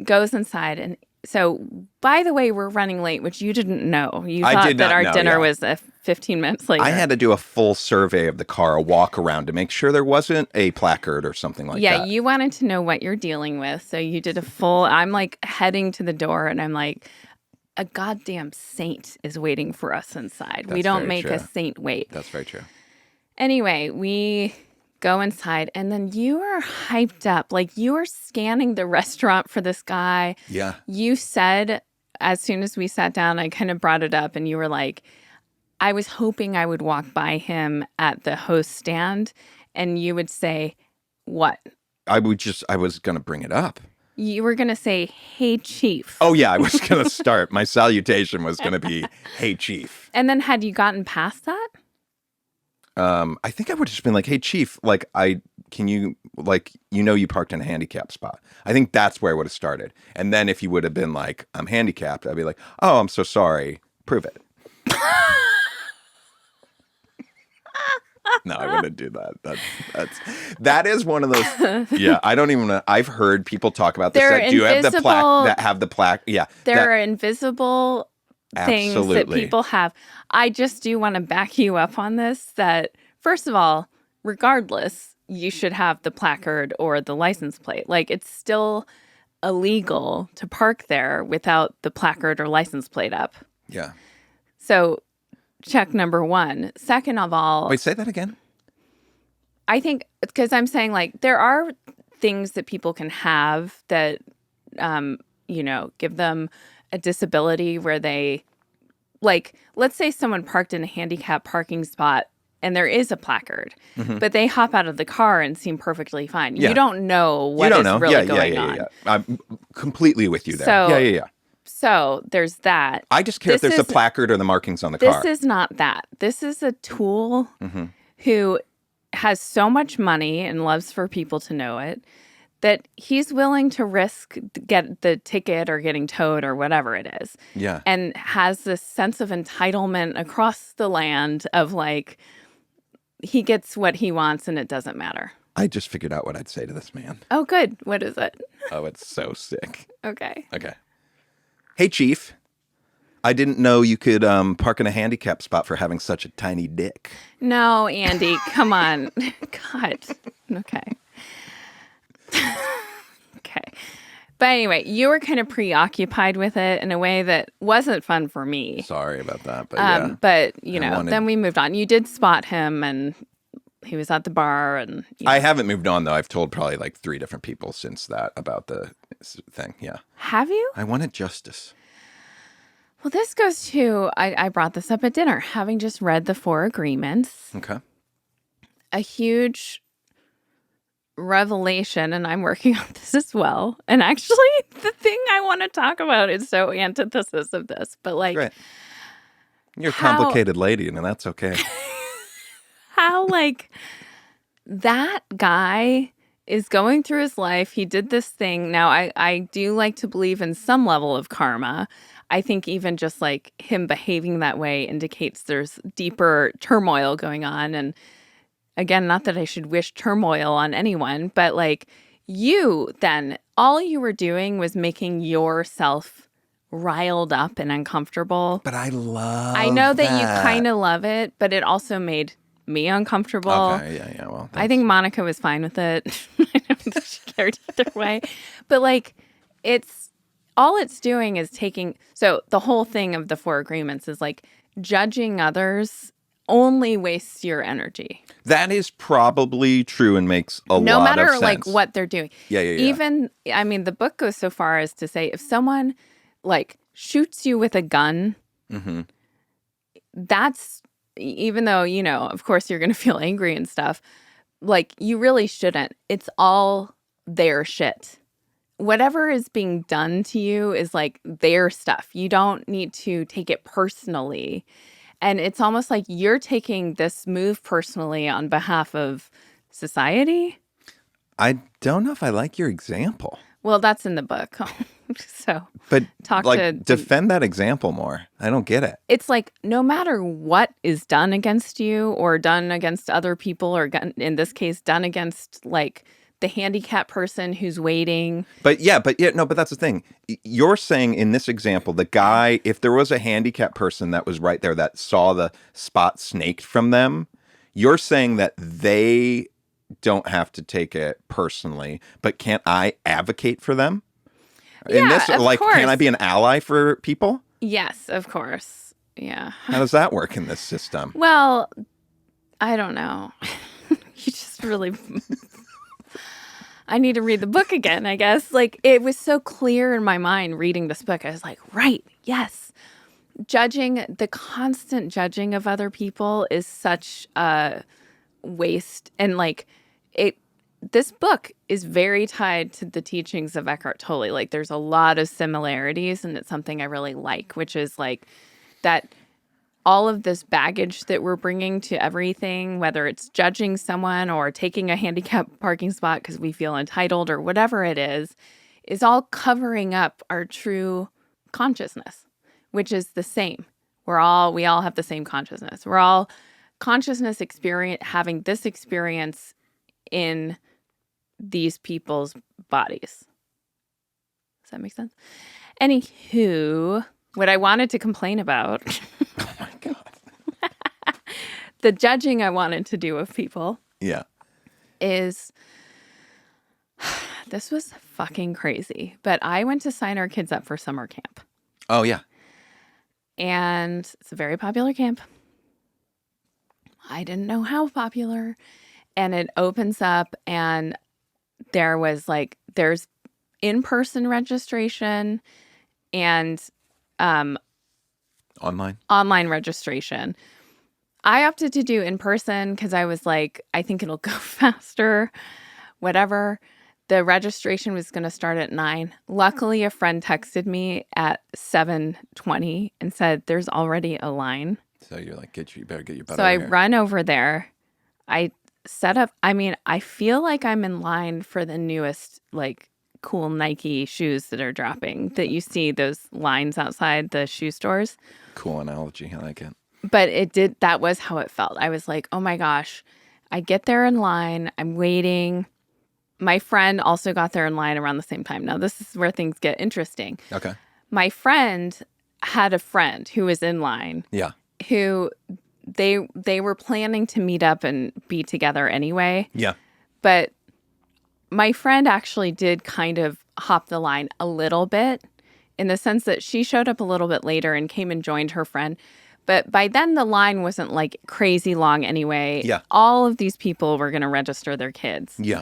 goes inside. And so, by the way, we're running late, which you didn't know. You thought that our dinner was 15 minutes later.
I had to do a full survey of the car, a walk around to make sure there wasn't a placard or something like that.
Yeah, you wanted to know what you're dealing with. So you did a full, I'm like heading to the door and I'm like, a goddamn saint is waiting for us inside. We don't make a saint wait.
That's very true.
Anyway, we go inside and then you are hyped up. Like you are scanning the restaurant for this guy.
Yeah.
You said, as soon as we sat down, I kind of brought it up and you were like, I was hoping I would walk by him at the host stand and you would say, what?
I was going to bring it up.
You were going to say, hey, chief.
Oh, yeah. I was going to start. My salutation was going to be, hey, chief.
And then had you gotten past that?
I think I would have just been like, hey, chief, like, can you, like, you parked in a handicap spot. I think that's where I would have started. And then if you would have been like, I'm handicapped, I'd be like, oh, I'm so sorry. Prove it. No, I wouldn't do that. That is one of those. Yeah, I don't even know. I've heard people talk about this. That do have the plaque. That have the plaque. Yeah,
there are invisible things that
absolutely.
people have. I just do want to back you up on this. That first of all, regardless, you should have the placard or the license plate. Like it's still illegal to park there without the placard or license plate up.
Yeah.
So. Check number one. Second of all...
Wait, say that again?
I think, because I'm saying, like, there are things that people can have that, give them a disability where they... Like, let's say someone parked in a handicapped parking spot and there is a placard, but they hop out of the car and seem perfectly fine. Yeah. You don't know what is really going on.
Yeah. I'm completely with you there.
So,
Yeah.
So there's that.
I just care if there's a placard or the markings on the car.
This is not that. This is a tool who has so much money and loves for people to know it that he's willing to risk get the ticket or getting towed or whatever it is.
Yeah.
And has this sense of entitlement across the land of like, he gets what he wants and it doesn't matter.
I just figured out what I'd say to this man.
Oh, good. What is it?
Oh, it's so sick.
Okay.
Hey, chief. I didn't know you could park in a handicap spot for having such a tiny dick.
No, Andy, come on. God. Okay. Okay. But anyway, you were kind of preoccupied with it in a way that wasn't fun for me.
Sorry about that, but yeah.
But, then we moved on. You did spot him and he was at the bar and...
I haven't moved on, though. I've told probably like 3 different people since that about the thing, yeah.
Have you?
I wanted justice.
Well, this goes to... I brought this up at dinner, having just read the 4 agreements.
Okay.
A huge revelation, and I'm working on this as well. And actually, the thing I want to talk about is so antithesis of this, but like...
Great. You're a complicated lady, and that's okay.
How, like, that guy is going through his life. He did this thing. Now, I do like to believe in some level of karma. I think even just, like, him behaving that way indicates there's deeper turmoil going on. And, again, not that I should wish turmoil on anyone, but, like, you then, all you were doing was making yourself riled up and uncomfortable.
But I love
I know that you kind of love it, but it also made... me uncomfortable.
Okay, yeah. Well,
I think Monica was fine with it. I don't think she cared either way. But like, all it's doing is taking. So the whole thing of the 4 agreements is like judging others only wastes your energy.
that is probably true and makes a
No
lot of
matter
sense.
like what they're doing.
Yeah.
Even, I mean, the book goes so far as to say if someone like shoots you with a gun,
Mm-hmm.
that's, even though, of course you're going to feel angry and stuff, like you really shouldn't. It's all their shit. Whatever is being done to you is like their stuff. You don't need to take it personally. And it's almost like you're taking this move personally on behalf of society.
I don't know if I like your example.
Well, that's in the book. So
But
talk
like,
to
defend that example more. I don't get it.
it's like no matter what is done against you or done against other people or in this case done against like the handicapped person who's waiting.
But that's the thing. You're saying in this example, the guy, if there was a handicapped person that was right there that saw the spot snaked from them, you're saying that they don't have to take it personally, but can't I advocate for them? In
Yeah,
this,
of
like,
course.
can I be an ally for people?
Yes, of course. Yeah.
How does that work in this system?
Well, I don't know. You just really I need to read the book again, I guess. Like it was so clear in my mind reading this book. I was like, right, yes. The constant judging of other people is such a waste. And like this book is very tied to the teachings of Eckhart Tolle. Like there's a lot of similarities and it's something I really like, which is like that all of this baggage that we're bringing to everything, whether it's judging someone or taking a handicapped parking spot because we feel entitled or whatever it is all covering up our true consciousness, which is the same. We all have the same consciousness. We're all consciousness having this experience in these people's bodies. Does that make sense? Anywho, what I wanted to complain about,
Oh my God.
the judging I wanted to do of people
Yeah.
is, this was fucking crazy, but I went to sign our kids up for summer camp.
Oh, yeah.
And it's a very popular camp. I didn't know how popular. And it opens up and there's in-person registration and online registration. I opted to do in person because I was like, I think it'll go faster, whatever. The registration was going to start at 9. Luckily, a friend texted me at 7:20 and said, there's already a line.
So you're like, you better get your butt
So
over
I
here.
run over there. I set up, I feel like I'm in line for the newest, like, cool Nike shoes that are dropping, that you see those lines outside the shoe stores.
Cool analogy. I like it.
But that was how it felt. I was like, oh my gosh, I get there in line. I'm waiting. My friend also got there in line around the same time. Now, this is where things get interesting.
Okay.
My friend had a friend who was in line.
Yeah.
Who they were planning to meet up and be together anyway.
Yeah.
But my friend actually did kind of hop the line a little bit in the sense that she showed up a little bit later and came and joined her friend. But by then the line wasn't like crazy long anyway.
Yeah.
All of these people were going to register their kids.
Yeah.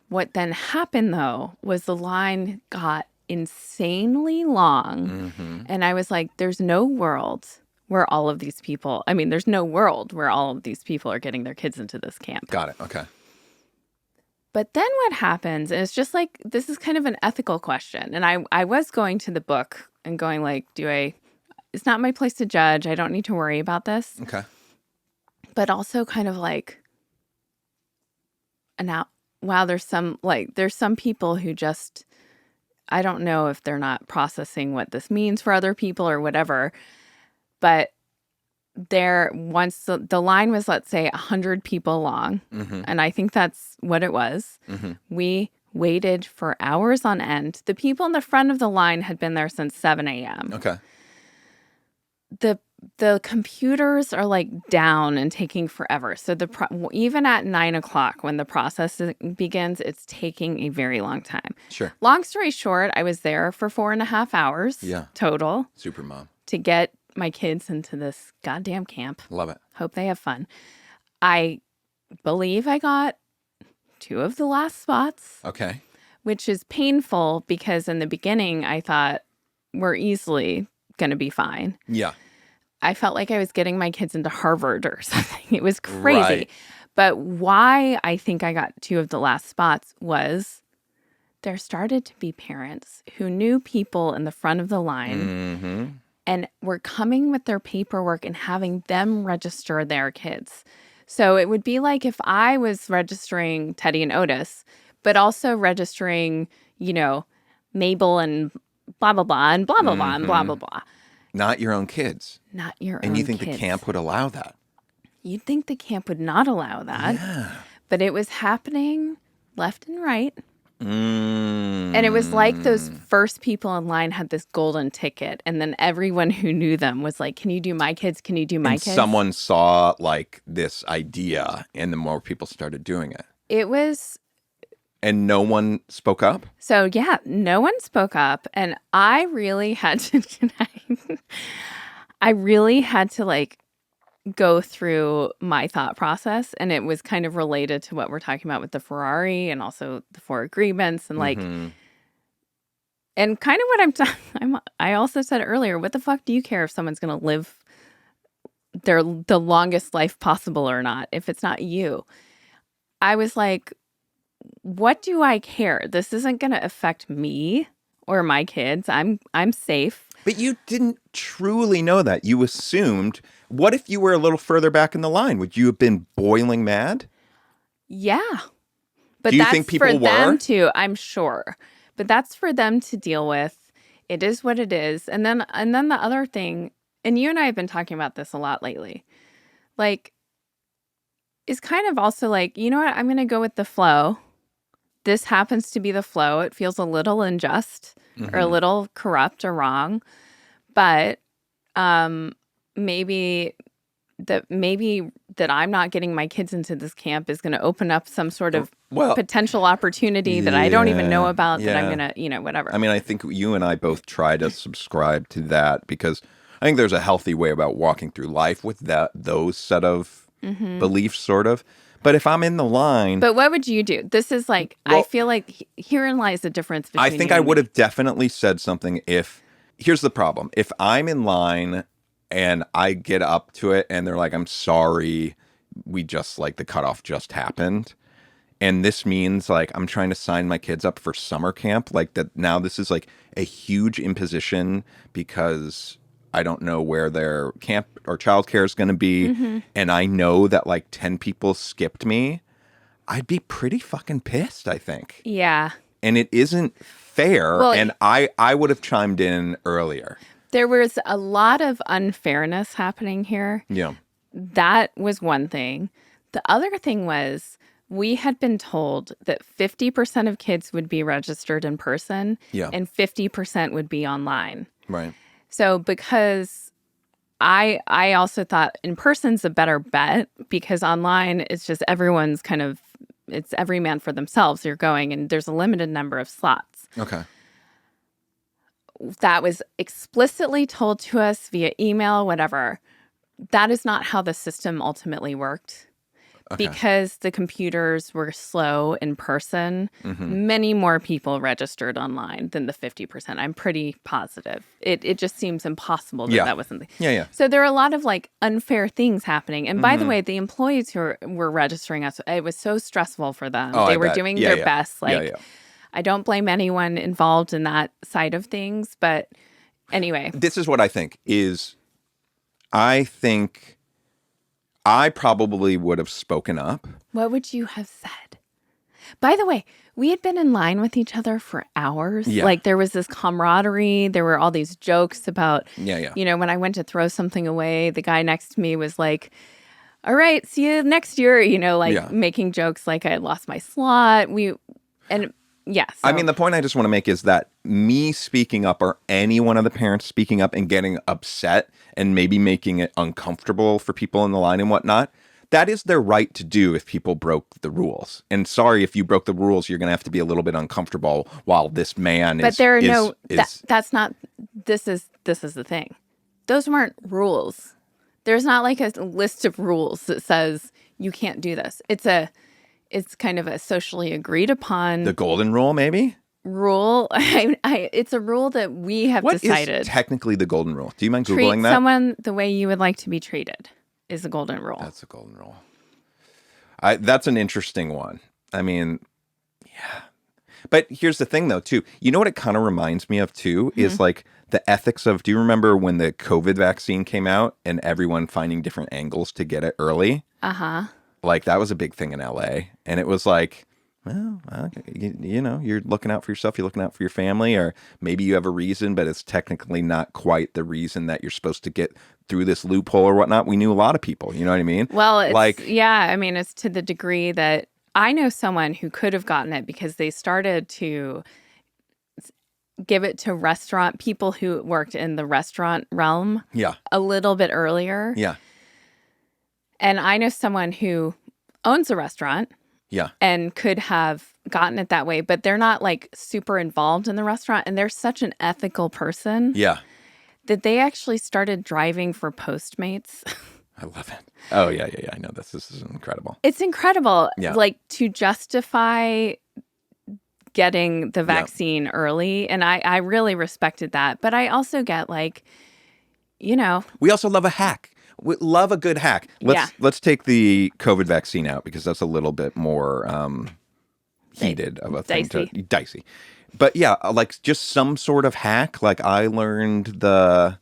What then happened though was the line got insanely long.
Mm-hmm.
And I was like, there's no world where all of these people, there's no world where all of these people are getting their kids into this camp.
Got it. Okay.
But then what happens, and it's just like, this is kind of an ethical question. And I was going to the book and going like, it's not my place to judge. I don't need to worry about this.
Okay.
But also kind of like, wow, there's some people who just, I don't know if they're not processing what this means for other people or whatever. But once the line was, let's say, 100 people long,
Mm-hmm.
and I think that's what it was.
Mm-hmm.
We waited for hours on end. The people in the front of the line had been there since 7 a.m.
Okay.
The the computers are like down and taking forever. So even at 9 o'clock when the process begins, it's taking a very long time.
Sure.
Long story short, I was there for 4.5 hours total
Super mom.
to get my kids into this goddamn camp.
Love it.
Hope they have fun. I believe I got 2 of the last spots.
Okay.
Which is painful because in the beginning I thought we're easily going to be fine.
Yeah.
I felt like I was getting my kids into Harvard or something. It was crazy.
Right.
But why I think I got 2 of the last spots was there started to be parents who knew people in the front of the line and were coming with their paperwork and having them register their kids. So it would be like if I was registering Teddy and Otis, but also registering, Mabel and blah, blah, blah, and blah, blah, blah, and blah, blah, blah.
Not your own kids.
Not your own kids.
And you think the camp would allow that?
You'd think the camp would not allow that.
Yeah.
But it was happening left and right. And it was like those first people in line had this golden ticket. And then everyone who knew them was like, can you do my kids? Can you do my kids?
Someone saw like this idea and the more people started doing it.
It was...
And no one spoke up?
So, yeah, no one spoke up. And I really had to... I really had to like go through my thought process, and it was kind of related to what we're talking about with the Ferrari and also the 4 agreements and like and kind of what I also said earlier, what the fuck do you care if someone's going to live the longest life possible or not if it's not you? I was like, what do I care? This isn't going to affect me or my kids. I'm safe.
But you didn't truly know that. You assumed. What if you were a little further back in the line? Would you have been boiling mad?
Yeah. But
do you
that's
think people
for
were?
Them to, I'm sure. But that's for them to deal with. It is what it is. And then the other thing, and you and I have been talking about this a lot lately, like, is kind of also like, you know what? I'm going to go with the flow. This happens to be the flow. It feels a little unjust or a little corrupt or wrong. But maybe that I'm not getting my kids into this camp is going to open up some sort of potential opportunity that I don't even know about that I'm going to, whatever.
I mean, I think you and I both try to subscribe to that because I think there's a healthy way about walking through life with those set of beliefs, sort of. But if I'm in the line...
But what would you do? This is like, I feel like herein lies the difference between
I think I would have definitely said something if... Here's the problem. If I'm in line and I get up to it and they're like, I'm sorry, we just, like, the cutoff just happened. And this means, like, I'm trying to sign my kids up for summer camp. Like, that now this is, like, a huge imposition because... I don't know where their camp or childcare is going to be. And I know that like 10 people skipped me. I'd be pretty fucking pissed, I think.
Yeah.
And it isn't fair.
Well,
and I would have chimed in earlier.
There was a lot of unfairness happening here.
Yeah.
That was one thing. The other thing was we had been told that 50% of kids would be registered in person and 50% would be online.
Right.
So because I also thought in person's a better bet because online it's just everyone's kind of, it's every man for themselves. You're going and there's a limited number of slots.
Okay.
That was explicitly told to us via email, whatever. That is not how the system ultimately worked. Okay. Because the computers were slow in person, many more people registered online than the 50%. I'm pretty positive. It just seems impossible that wasn't the...
Yeah.
So there are a lot of like unfair things happening. And by the way, the employees who were registering us, it was so stressful for them. They were doing their best. Like, I don't blame anyone involved in that side of things. But anyway.
This is what I think is, I think... I probably would have spoken up.
What would you have said? By the way, we had been in line with each other for hours. Yeah. Like there was this camaraderie. There were all these jokes about, when I went to throw something away, the guy next to me was like, all right, see you next year, making jokes like I had lost my slot. Yeah. So.
I mean, the point I just want to make is that me speaking up or any one of the parents speaking up and getting upset and maybe making it uncomfortable for people in the line and whatnot, that is their right to do if people broke the rules. And sorry, if you broke the rules, you're going to have to be a little bit uncomfortable while this man is...
But there are that's not... This is the thing. Those weren't rules. There's not like a list of rules that says you can't do this. It's kind of a socially agreed upon...
The golden rule, maybe?
Rule. It's a rule that we have decided.
What is technically the golden rule? Do you mind Googling
Treat
that?
someone the way you would like to be treated is the golden rule.
That's the golden rule. That's an interesting one. I mean, yeah. But here's the thing, though, too. You know what it kind of reminds me of, too, is like the ethics of... Do you remember when the COVID vaccine came out and everyone finding different angles to get it early?
Uh-huh.
Like, that was a big thing in LA. And it was like, well, you know, you're looking out for yourself, you're looking out for your family, or maybe you have a reason, but it's technically not quite the reason that you're supposed to get through this loophole or whatnot. We knew a lot of people, you know what I mean?
Well, it's to the degree that I know someone who could have gotten it because they started to give it to restaurant people who worked in the restaurant realm a little bit earlier.
Yeah.
And I know someone who owns a restaurant and could have gotten it that way, but they're not like super involved in the restaurant. And they're such an ethical person that they actually started driving for Postmates.
I love it. Oh, yeah. I know this. This is incredible.
It's incredible.
Yeah.
Like to justify getting the vaccine early. And I really respected that. But I also get like, you know.
We also love a hack. We love a good hack. Let's take the COVID vaccine out because that's a little bit more heated of a thing. Dicey. But yeah, like just some sort of hack. Like I learned the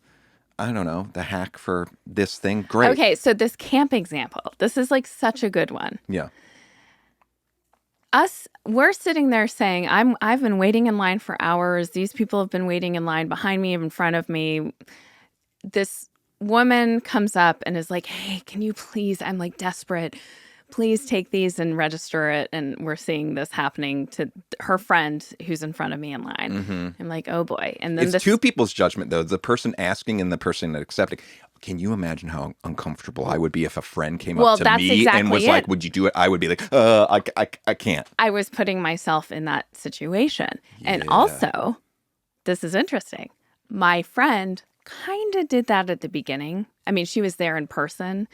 hack for this thing. Great.
Okay, so this camp example, this is like such a good one.
Yeah.
We're sitting there saying, I've been waiting in line for hours. These people have been waiting in line behind me, in front of me. This woman comes up and is like, hey, can you please, I'm like desperate. Please take these and register it. And we're seeing this happening to her friend who's in front of me in line. Mm-hmm. I'm like, oh boy. And then
it's two people's judgment, though. The person asking and the person accepting. Can you imagine how uncomfortable I would be if a friend came up to me and was like, would you do it? I would be like, I can't.
I was putting myself in that situation. Yeah. And also, this is interesting. My friend kind of did that at the beginning. I mean, she was there in person.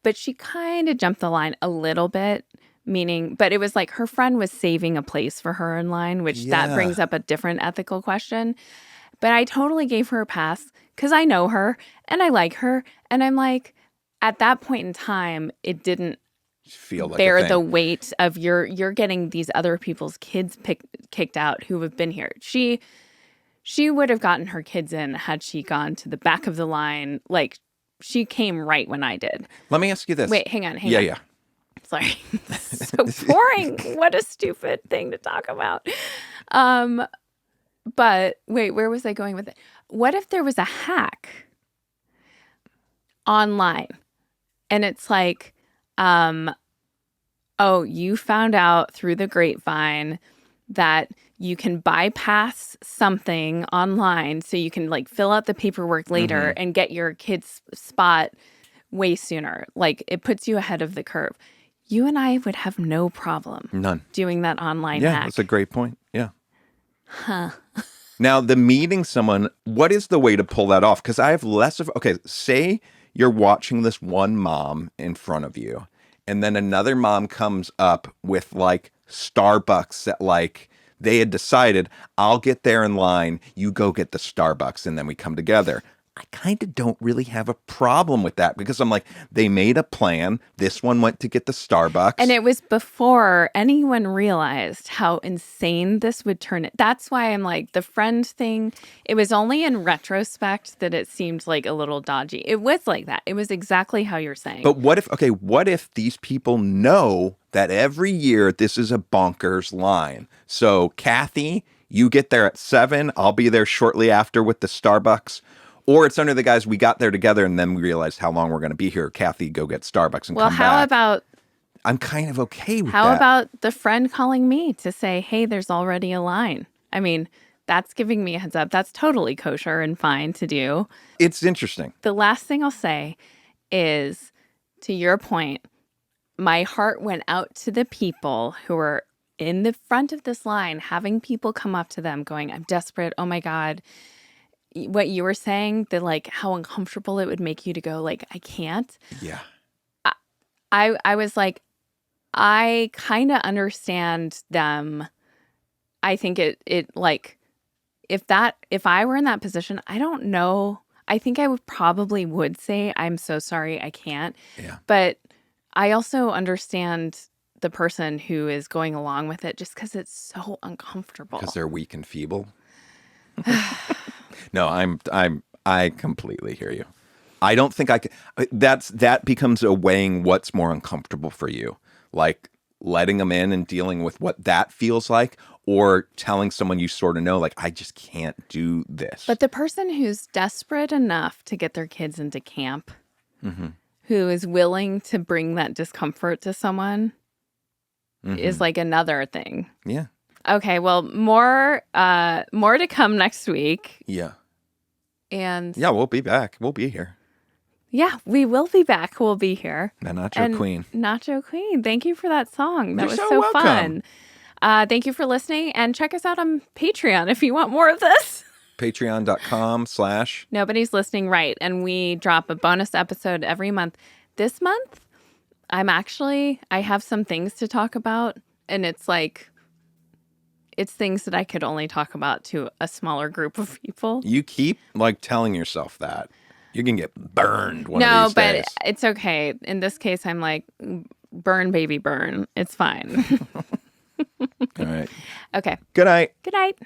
But she kind of jumped the line a little bit, but it was like her friend was saving a place for her in line, which that brings up a different ethical question. But I totally gave her a pass because I know her and I like her. And I'm like, at that point in time, it didn't
feel like
bear the weight of you're getting these other people's kids kicked out who have been here. She would have gotten her kids in had she gone to the back of the line, like, she came right when I did.
Let me ask you this.
Wait, hang on.
Yeah.
Sorry. So boring. What a stupid thing to talk about. But wait, where was I going with it? What if there was a hack online? And it's like, you found out through the grapevine that you can bypass something online so you can like fill out the paperwork later and get your kid's spot way sooner. Like it puts you ahead of the curve. You and I would have no problem.
None.
Doing that online
hack.
Yeah,
that's a great point. Yeah. Huh. Now, the meeting someone, what is the way to pull that off? Because I have less of... Okay, say you're watching this one mom in front of you, and then another mom comes up with like Starbucks at like... They had decided, I'll get there in line, you go get the Starbucks, and then we come together. I kind of don't really have a problem with that because I'm like, they made a plan. This one went to get the Starbucks.
And it was before anyone realized how insane this would turn it. That's why I'm like, the friend thing, it was only in retrospect that it seemed like a little dodgy. It was like that. It was exactly how you're saying.
But what if these people know that every year this is a bonkers line? So, Kathy, you get there at 7. I'll be there shortly after with the Starbucks. Or it's under the guise, we got there together and then we realized how long we're going to be here. Kathy, go get Starbucks and come back.
Well, how about...
I'm kind of okay with
How
that.
about the friend calling me to say, hey, there's already a line? I mean, that's giving me a heads up. That's totally kosher and fine to do.
It's interesting.
The last thing I'll say is, to your point, my heart went out to the people who were in the front of this line, having people come up to them going, I'm desperate. Oh my God. What you were saying, that like how uncomfortable it would make you to go like, I can't.
Yeah.
I was like, I kind of understand them. I think it like, if I were in that position, I don't know. I think I probably would say, I'm so sorry, I can't.
Yeah.
But I also understand the person who is going along with it just because it's so uncomfortable.
Because they're weak and feeble. No, I completely hear you. I don't think I can. That becomes a weighing what's more uncomfortable for you, like letting them in and dealing with what that feels like, or telling someone you sort of know, like, I just can't do this.
But the person who's desperate enough to get their kids into camp, who is willing to bring that discomfort to someone, is like another thing.
Yeah.
Okay, well, more to come next week.
Yeah.
And
Yeah, we'll be back. We'll be here.
yeah, we will be back. We'll be here.
The Nacho
And
Queen.
Nacho Queen. Thank you for that song. That
You're
was
so
so
welcome.
fun. Thank you for listening, and check us out on Patreon if you want more of this.
Patreon.com/
Nobody's listening, right? And we drop a bonus episode every month. This month, I have some things to talk about, and it's things that I could only talk about to a smaller group of people.
You keep like telling yourself that. You can get burned one of these
but
days.
it's okay. In this case, I'm like, burn, baby, burn. It's fine.
All right.
Okay.
Good night.
Good night.